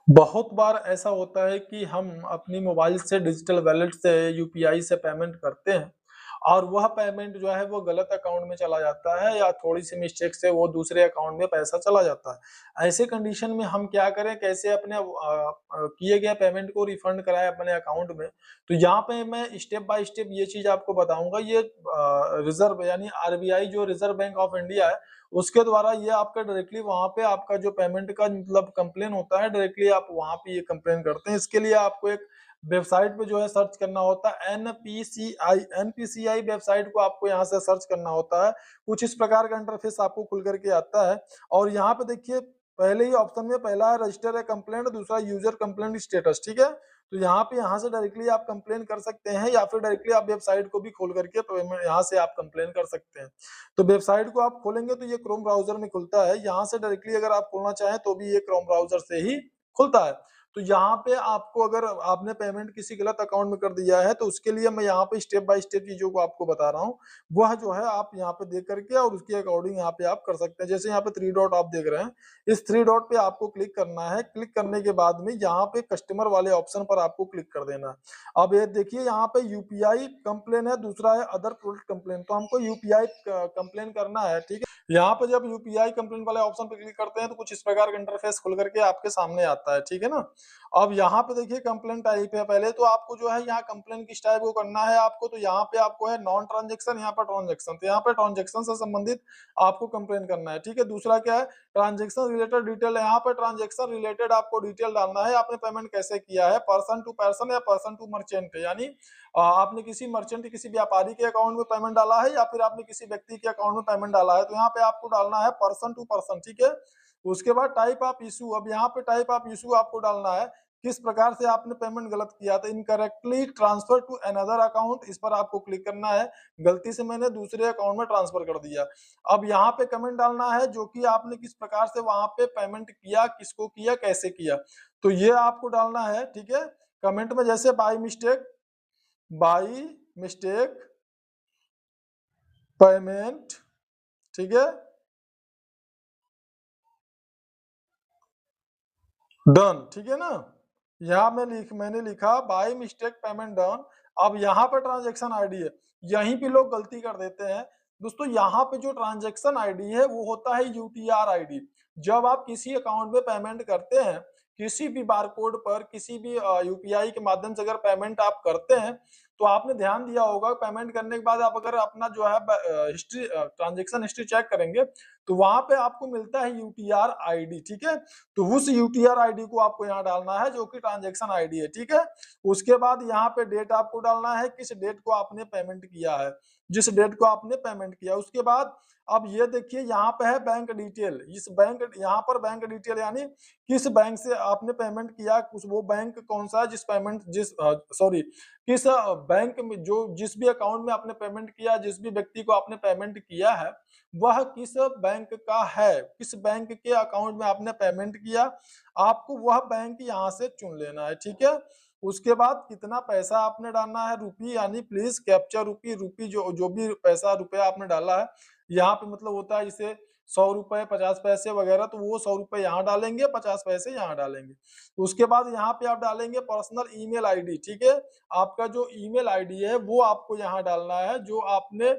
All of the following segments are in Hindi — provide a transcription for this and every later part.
बहुत बार ऐसा होता है कि हम अपनी मोबाइल से डिजिटल वॉलेट से यूपीआई से पेमेंट करते हैं और वह पेमेंट जो है वो गलत अकाउंट में चला जाता है या थोड़ी सी मिस्टेक से वो दूसरे अकाउंट में पैसा चला जाता है। ऐसे कंडीशन में हम क्या करें, कैसे अपने किए गए पेमेंट को रिफंड कराएं अपने अकाउंट में। तो यहाँ पे मैं स्टेप बाय स्टेप ये चीज आपको बताऊंगा। ये रिजर्व यानी आरबीआई जो रिजर्व बैंक ऑफ इंडिया है उसके द्वारा ये आपका डायरेक्टली वहां पे आपका जो पेमेंट का मतलब कंप्लेन होता है, डायरेक्टली आप वहां पे ये कंप्लेन करते हैं। इसके लिए आपको एक वेबसाइट पे जो है सर्च करना होता है, एनपीसीआई वेबसाइट को आपको यहाँ से सर्च करना होता है। कुछ इस प्रकार का इंटरफेस आपको खुल करके आता है और यहाँ पे देखिए पहले ही ऑप्शन में पहला है रजिस्टर है कंप्लेंट, दूसरा यूजर कंप्लेंट स्टेटस। ठीक है, तो यहाँ से डायरेक्टली आप कंप्लेन कर सकते हैं या फिर डायरेक्टली आप वेबसाइट को भी खोल करके यहाँ से आप कंप्लेन कर सकते हैं। तो वेबसाइट को आप खोलेंगे तो ये क्रोम ब्राउजर में खुलता है। यहाँ से डायरेक्टली अगर आप खोलना चाहें तो भी ये क्रोम ब्राउजर से ही खुलता है। तो यहाँ पे आपको अगर आपने पेमेंट किसी गलत अकाउंट में कर दिया है तो उसके लिए मैं यहाँ पे स्टेप बाय स्टेप चीजों को आपको बता रहा हूँ। वह जो है आप यहाँ पे देख करके और उसके अकॉर्डिंग यहाँ पे आप कर सकते हैं। जैसे यहाँ पे थ्री डॉट आप देख रहे हैं, इस थ्री डॉट पे आपको क्लिक करना है। क्लिक करने के बाद में यहाँ पे कस्टमर वाले ऑप्शन पर आपको क्लिक कर देना है। अब ये देखिए यहाँ पे यूपीआई कंप्लेन है, दूसरा है अदर प्रोडक्ट कंप्लेन। तो हमको यूपीआई कंप्लेन करना है। ठीक है, यहाँ पे जब यूपीआई कंप्लेन वाले ऑप्शन पे क्लिक करते हैं तो कुछ इस प्रकार का इंटरफेस खुल करके आपके सामने आता है। ठीक है ना, अब यहाँ पे देखिए कंप्लेन टाइप है। पहले तो आपको जो है यहाँ कंप्लेन किस टाइप को करना है आपको, तो यहाँ पे आपको है नॉन ट्रांजेक्शन, यहाँ पर ट्रांजेक्शन। तो यहाँ पे ट्रांजेक्शन से संबंधित आपको कंप्लेन करना है। ठीक है, दूसरा क्या है ट्रांजेक्शन रिलेटेड डिटेल। यहाँ पे ट्रांजेक्शन रिलेटेड आपको डिटेल डालना है, आपने पेमेंट कैसे किया है, पर्सन टू पर्सन या पर्सन टू मर्चेंट। यानी आपने किसी मर्चेंट किसी व्यापारी के अकाउंट में पेमेंट डाला है या फिर आपने किसी व्यक्ति के अकाउंट में पेमेंट डाला है। तो यहाँ पे आपको डालना है पर्सन टू पर्सन। ठीक है, उसके बाद टाइप ऑफ इशू। अब यहाँ पे टाइप ऑफ इशू आपको डालना है किस प्रकार से आपने पेमेंट गलत किया था। Incorrectly transfer to another account, इस पर आपको क्लिक करना है। गलती से मैंने दूसरे अकाउंट में ट्रांसफर कर दिया। अब यहाँ पे कमेंट डालना है जो कि आपने किस प्रकार से वहां पे पेमेंट किया, किसको किया, कैसे किया, तो ये आपको डालना है। ठीक है, कमेंट में जैसे बाई मिस्टेक पेमेंट। ठीक है, डन। ठीक है ना, यहाँ मैंने लिखा बाय मिस्टेक पेमेंट डन। अब यहाँ पर ट्रांजेक्शन आईडी है, यहीं पे लोग गलती कर देते हैं। दोस्तों यहाँ पे जो ट्रांजेक्शन आईडी है वो होता है यूटीआर आईडी। जब आप किसी अकाउंट में पेमेंट करते हैं, किसी भी बारकोड पर, किसी भी यूपीआई के माध्यम से अगर पेमेंट आप करते हैं तो आपने ध्यान दिया होगा पेमेंट करने के बाद आप अगर अपना जो है हिस्ट्री, ट्रांजेक्शन हिस्ट्री चेक करेंगे तो वहां पे आपको मिलता है यूटीआर आईडी। ठीक है, तो उस यूटीआर आईडी को आपको यहाँ डालना है जो कि ट्रांजेक्शन आईडी है। ठीक है, उसके बाद यहाँ पे डेट आपको डालना है, किस डेट को आपने पेमेंट किया है, जिस डेट को आपने पेमेंट किया। उसके बाद अब ये देखिए यहाँ पे है बैंक डिटेल। इस बैंक यहाँ पर बैंक डिटेल यानी किस बैंक से आपने पेमेंट किया, कुछ वो बैंक कौन सा है जिस पेमेंट जिस सॉरी किस बैंक में जो जिस भी अकाउंट में आपने पेमेंट किया, जिस भी व्यक्ति को आपने पेमेंट किया है वह किस बैंक का है, किस बैंक के अकाउंट में आपने पेमेंट किया, आपको वह बैंक यहाँ से चुन लेना है। ठीक है, उसके बाद कितना पैसा आपने डालना है, रुपी यानी प्लीज कैप्चर रुपी। रुपी जो जो भी पैसा रुपया आपने डाला है यहाँ पे मतलब होता है जैसे 100 रुपए 50 पैसे वगैरह, तो वो 100 रुपए यहाँ डालेंगे, 50 पैसे यहाँ डालेंगे। उसके बाद यहाँ पे आप डालेंगे पर्सनल ईमेल आईडी। ठीक है, आपका जो ईमेल आईडी है वो आपको यहाँ डालना है जो आपने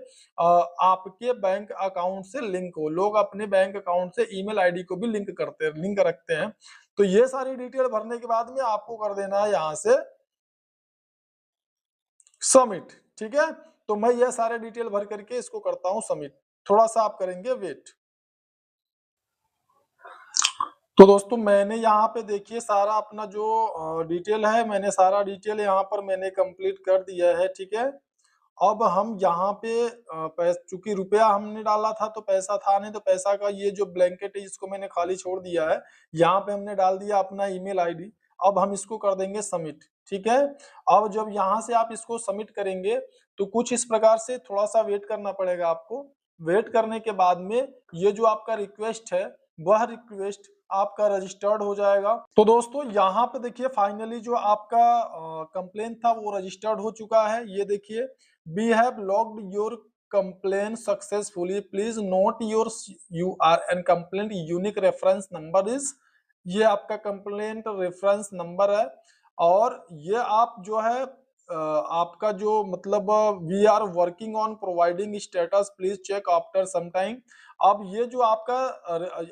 आपके बैंक अकाउंट से लिंक हो। लोग अपने बैंक अकाउंट से ईमेल आईडी को भी लिंक रखते हैं। तो ये सारी डिटेल भरने के बाद में आपको कर देना है यहाँ से सबमिट। ठीक है, तो मैं ये सारे डिटेल भर करके इसको करता हूँ सबमिट। थोड़ा सा आप करेंगे वेट। तो दोस्तों मैंने यहाँ पे देखिए सारा अपना जो डिटेल है, मैंने सारा डिटेल यहाँ पर मैंने कंप्लीट कर दिया है। ठीक है, अब हम यहाँ पे चूंकि रुपया हमने डाला था तो पैसा था नहीं, तो पैसा का ये जो ब्लैंकेट है इसको मैंने खाली छोड़ दिया है। यहाँ पे हमने डाल दिया अपना ईमेल आईडी। अब हम इसको कर देंगे सबमिट। ठीक है, अब जब यहाँ से आप इसको सबमिट करेंगे तो कुछ इस प्रकार से थोड़ा सा वेट करना पड़ेगा आपको। वेट करने के बाद में ये जो आपका रिक्वेस्ट है वह रिक्वेस्ट आपका रजिस्टर्ड हो जाएगा। तो दोस्तों यहाँ पे देखिए फाइनली जो आपका कंप्लेन था वो रजिस्टर्ड हो चुका है। ये देखिए we have logged your complaint successfully, please note your URN complaint unique reference number is ये आपका कंप्लेंट रेफरेंस नंबर है और ये आप जो है आपका जो मतलब we are working on providing status please check after some time. अब ये जो आपका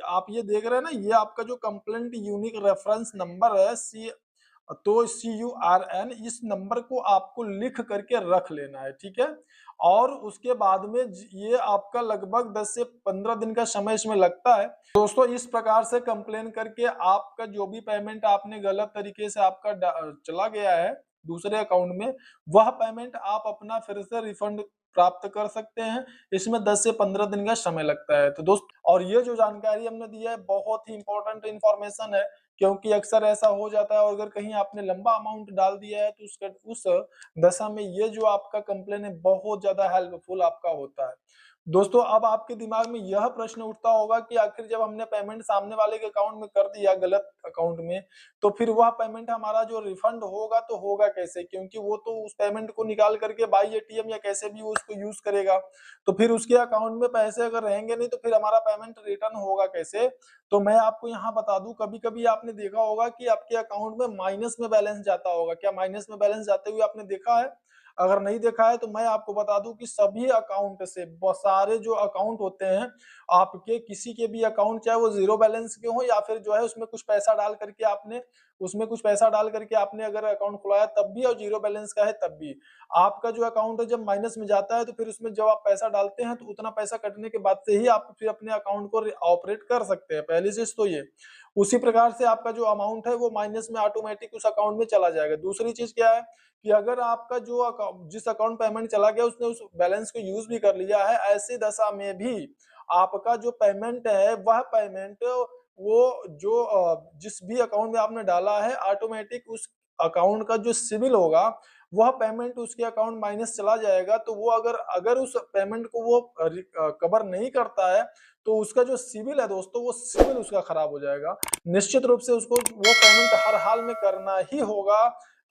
आप ये देख रहे हैं ना, ये आपका जो कंप्लेंट यूनिक रेफरेंस नंबर है तो CURN, इस नंबर को आपको लिख करके रख लेना है, ठीक है। और उसके बाद में ये आपका लगभग 10 से 15 दिन का समय इसमें लगता है। दोस्तों इस प्रकार से कंप्लेन करके आपका जो भी पेमेंट आपने गलत तरीके से आपका चला गया है दूसरे अकाउंट में, वह पेमेंट आप अपना फिर से रिफंड प्राप्त कर सकते हैं। इसमें 10 से 15 दिन का समय लगता है। तो दोस्त, और ये जो जानकारी हमने दी है बहुत ही इंपॉर्टेंट इंफॉर्मेशन है, क्योंकि अक्सर ऐसा हो जाता है और अगर कहीं आपने लंबा अमाउंट डाल दिया है तो उस दशा में ये जो आपका कंप्लेन है बहुत ज्यादा हेल्पफुल आपका होता है। दोस्तों अब आपके दिमाग में यह प्रश्न उठता होगा कि आखिर जब हमने पेमेंट सामने वाले के अकाउंट में कर दिया गलत अकाउंट में, तो फिर वह पेमेंट हमारा जो रिफंड होगा तो होगा कैसे, क्योंकि वो तो उस पेमेंट को निकाल करके बाई एटीएम या कैसे भी वो उसको यूज करेगा, तो फिर उसके अकाउंट में पैसे अगर रहेंगे नहीं तो फिर हमारा पेमेंट रिटर्न होगा कैसे। तो मैं आपको यहाँ बता दूं, कभी कभी आपने देखा होगा कि आपके अकाउंट में माइनस में बैलेंस जाता होगा। क्या माइनस में बैलेंस जाते हुए आपने देखा है? अगर नहीं देखा है तो मैं आपको बता दूं कि सभी अकाउंट से सारे जो अकाउंट होते हैं आपके, किसी के भी अकाउंट चाहे वो जीरो बैलेंस के हो या फिर जो है उसमें कुछ पैसा डाल करके आपने अगर अकाउंट खुलाया तब भी, और जीरो बैलेंस का है तब भी, आपका जो अकाउंट है जब माइनस में जाता है तो फिर उसमें जब आप पैसा डालते हैं तो उतना पैसा कटने के बाद से ही आप फिर अपने अकाउंट को ऑपरेट कर सकते हैं। पहली चीज तो ये, उसी प्रकार से आपका जो अमाउंट है वो माइनस में ऑटोमेटिक उस अकाउंट में चला जाएगा। दूसरी चीज क्या है कि अगर आपका जो अकाउंट, जिस अकाउंट पेमेंट चला गया उसने उस बैलेंस को यूज भी कर लिया है, ऐसी दशा में भी आपका जो पेमेंट है वह पेमेंट वो जो जिस भी अकाउंट में आपने डाला है ऑटोमेटिक उस अकाउंट का जो सिविल होगा वह पेमेंट उसके अकाउंट माइनस चला जाएगा। तो वो अगर अगर उस पेमेंट को वो कवर नहीं करता है तो उसका जो सिविल है दोस्तों, वो सिविल उसका खराब हो जाएगा। निश्चित रूप से उसको वो पेमेंट हर हाल में करना ही होगा,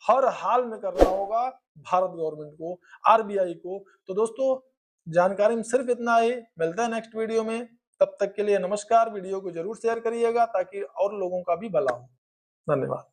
हर हाल में करना होगा भारत गवर्नमेंट को, आरबीआई को। तो दोस्तों जानकारी में सिर्फ इतना ही, मिलता है नेक्स्ट वीडियो में। तब तक के लिए नमस्कार। वीडियो को जरूर शेयर करिएगा ताकि और लोगों का भी भला हो। धन्यवाद।